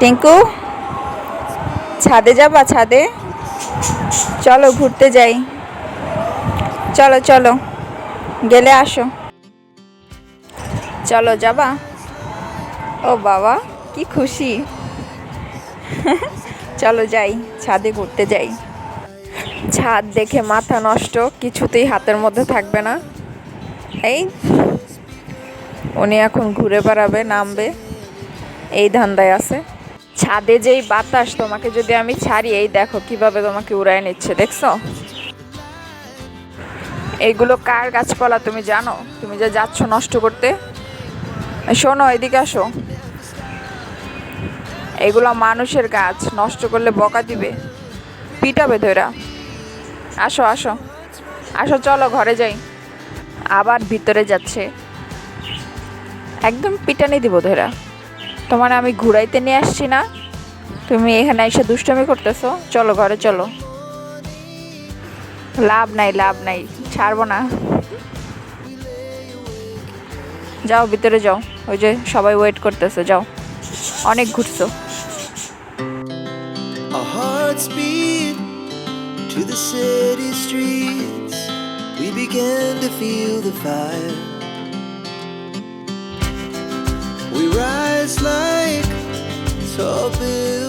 টিঙ্কু, ছাদে যাবা? ছাদে চলো, ঘুরতে যাই। চলো চলো, গেলে আসো। চলো, যাবা? ও বাবা, কি খুশি! চলো যাই, ছাদে ঘুরতে যাই। ছাদ দেখে মাথা নষ্ট, কিছুতেই হাতের মধ্যে থাকবে না। এই উনি এখন ঘুরে বেড়াবে, নামবে, এই ধান্দায় আছে। ছাদে যেই বাতাস, তোমাকে যদি আমি ছাড়ি, এই দেখো কিভাবে তোমাকে উড়ায় নিচ্ছে, দেখছো? এইগুলো কার গাছপালা তুমি জানো? তুমি যে যাচ্ছ নষ্ট করতে। শোনো, এদিকে আসো। এগুলো মানুষের গাছ, নষ্ট করলে বকা দিবে, পিটাবে ধইরা। আসো আসো আসো, চলো ঘরে যাই। আবার ভিতরে যাচ্ছে, একদম পিটানি দিব ধইরা। তোমার আমি ঘুরাইতে নিয়ে আসছি না, তুমি এখানে এসে দুষ্টুমি করতেছো। চলো ঘরে চলো। লাভ নাই, লাভ নাই, ছাড়বো না। যাও ভিতরে যাও, ওই যে সবাই ওয়েট করতেছে, যাও। অনেক ঘুরছো। Our hearts beat to the city streets. We began to feel the fire. We rise like tall buildings.